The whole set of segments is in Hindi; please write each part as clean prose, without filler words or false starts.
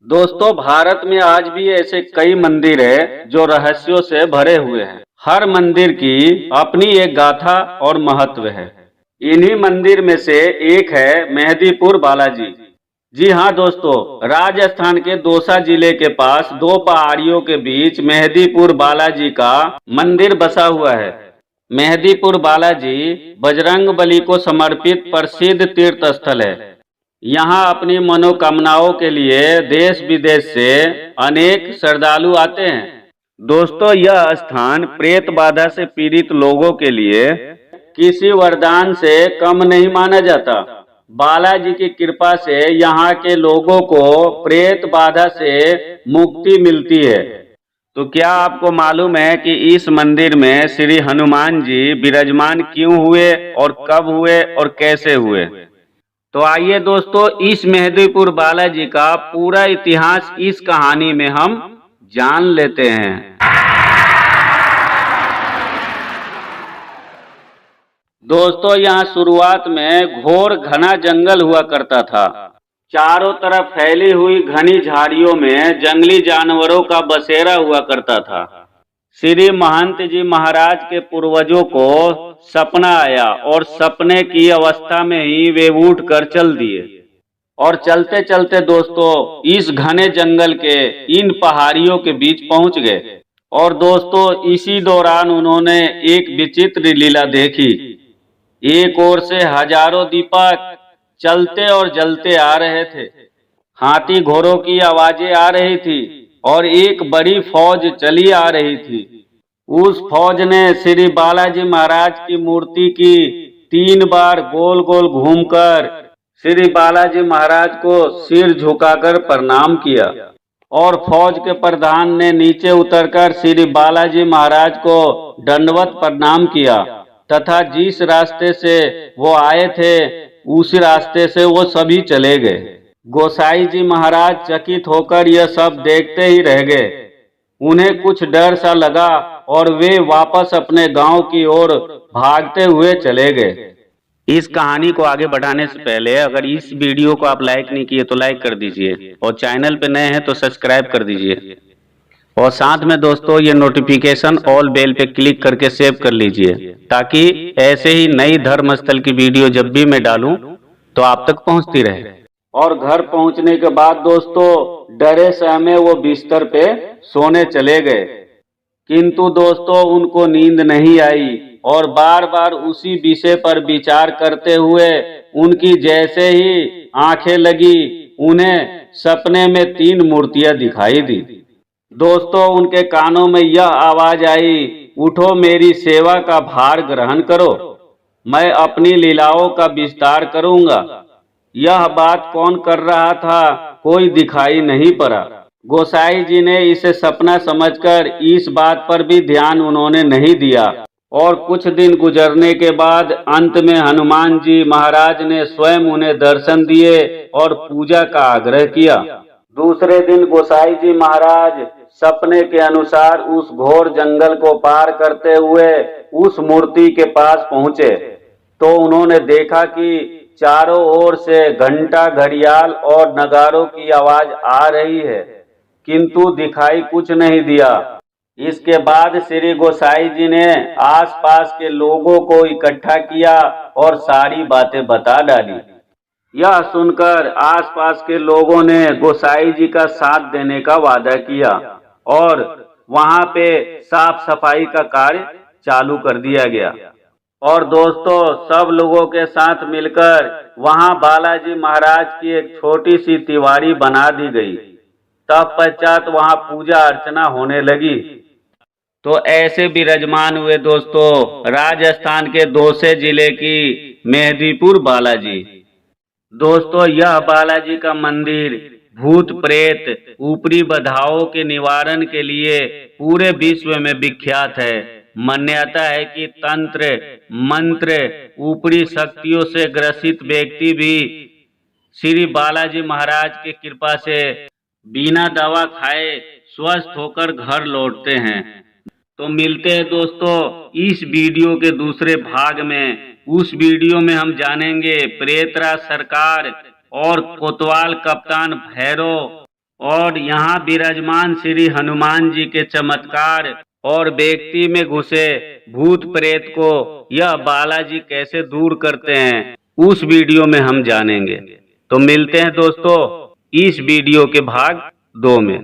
दोस्तों, भारत में आज भी ऐसे कई मंदिर हैं जो रहस्यों से भरे हुए हैं। हर मंदिर की अपनी एक गाथा और महत्व है। इन्हीं मंदिर में से एक है मेहंदीपुर बालाजी। जी हाँ दोस्तों, राजस्थान के दौसा जिले के पास दो पहाड़ियों के बीच मेहंदीपुर बालाजी का मंदिर बसा हुआ है। मेहंदीपुर बालाजी बजरंगबली को समर्पित प्रसिद्ध तीर्थ स्थल है। यहाँ अपनी मनोकामनाओं के लिए देश विदेश से अनेक श्रद्धालु आते हैं। दोस्तों, यह स्थान प्रेत बाधा से पीड़ित लोगों के लिए किसी वरदान से कम नहीं माना जाता। बालाजी की कृपा से यहाँ के लोगों को प्रेत बाधा से मुक्ति मिलती है। तो क्या आपको मालूम है कि इस मंदिर में श्री हनुमान जी विराजमान क्यों हुए और कब हुए और कैसे हुए? तो आइए दोस्तों, इस मेहंदीपुर बालाजी का पूरा इतिहास इस कहानी में हम जान लेते हैं। दोस्तों, यहाँ शुरुआत में घोर घना जंगल हुआ करता था। चारों तरफ फैली हुई घनी झाड़ियों में जंगली जानवरों का बसेरा हुआ करता था। श्री महंत जी महाराज के पूर्वजों को सपना आया और सपने की अवस्था में ही वे उठकर चल दिए और चलते चलते दोस्तों इस घने जंगल के इन पहाड़ियों के बीच पहुंच गए। और दोस्तों, इसी दौरान उन्होंने एक विचित्र लीला देखी। एक ओर से हजारों दीपक चलते और जलते आ रहे थे। हाथी घोड़ों की आवाजें आ रही थी और एक बड़ी फौज चली आ रही थी। उस फौज ने श्री बालाजी महाराज की मूर्ति की 3 बार गोल गोल घूमकर श्री बालाजी महाराज को सिर झुकाकर प्रणाम किया और फौज के प्रधान ने नीचे उतरकर श्री बालाजी महाराज को दंडवत प्रणाम किया तथा जिस रास्ते से वो आए थे उसी रास्ते से वो सभी चले गए। गोसाई जी महाराज चकित होकर यह सब देखते ही रह गए। उन्हें कुछ डर सा लगा और वे वापस अपने गांव की ओर भागते हुए चले गए। इस कहानी को आगे बढ़ाने से पहले अगर इस वीडियो को आप लाइक नहीं किए तो लाइक कर दीजिए और चैनल पे नए हैं तो सब्सक्राइब कर दीजिए और साथ में दोस्तों ये नोटिफिकेशन ऑल बेल पे क्लिक करके सेव कर लीजिए ताकि ऐसे ही नई धर्म स्थल की वीडियो जब भी मैं डालूं तो आप तक पहुंचती रहे। और घर पहुंचने के बाद दोस्तों डरे सहमे वो बिस्तर पे सोने चले गए, किंतु दोस्तों उनको नींद नहीं आई और बार बार उसी विषय पर विचार करते हुए उनकी जैसे ही आंखें लगी उन्हें सपने में 3 मूर्तियां दिखाई दी। दोस्तों, उनके कानों में यह आवाज आई, उठो मेरी सेवा का भार ग्रहण करो, मैं अपनी लीलाओं का विस्तार करूंगा। यह बात कौन कर रहा था कोई दिखाई नहीं पड़ा। गोसाई जी ने इसे सपना समझकर इस बात पर भी ध्यान उन्होंने नहीं दिया और कुछ दिन गुजरने के बाद अंत में हनुमान जी महाराज ने स्वयं उन्हें दर्शन दिए और पूजा का आग्रह किया। दूसरे दिन गोसाई जी महाराज सपने के अनुसार उस घोर जंगल को पार करते हुए उस मूर्ति के पास पहुंचे तो उन्होंने देखा कि चारों ओर से घंटा घड़ियाल और नगारों की आवाज आ रही है, किंतु दिखाई कुछ नहीं दिया। इसके बाद श्री गोसाई जी ने आसपास के लोगों को इकट्ठा किया और सारी बातें बता डाली। यह सुनकर आसपास के लोगों ने गोसाई जी का साथ देने का वादा किया और वहां पे साफ सफाई का कार्य चालू कर दिया गया। और दोस्तों, सब लोगों के साथ मिलकर वहां बालाजी महाराज की एक छोटी सी तिवारी बना दी गई। तत्पश्चात वहां पूजा अर्चना होने लगी। तो ऐसे विराजमान हुए दोस्तों राजस्थान के दौसे जिले की मेहंदीपुर बालाजी। दोस्तों, यह बालाजी का मंदिर भूत प्रेत ऊपरी बाधाओं के निवारण के लिए पूरे विश्व में विख्यात है। मान्यता है कि तंत्र मंत्र ऊपरी शक्तियों से ग्रसित व्यक्ति भी श्री बालाजी महाराज की कृपा से बिना दवा खाए स्वस्थ होकर घर लौटते हैं। तो मिलते हैं दोस्तों इस वीडियो के दूसरे भाग में। उस वीडियो में हम जानेंगे प्रेतराज सरकार और कोतवाल कप्तान भैरव और यहाँ विराजमान श्री हनुमान जी के चमत्कार और व्यक्ति में घुसे भूत प्रेत को यह बालाजी कैसे दूर करते हैं, उस वीडियो में हम जानेंगे। तो मिलते हैं दोस्तों इस वीडियो के भाग 2 में।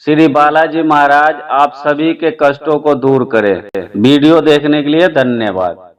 श्री बालाजी महाराज आप सभी के कष्टों को दूर करें। वीडियो देखने के लिए धन्यवाद।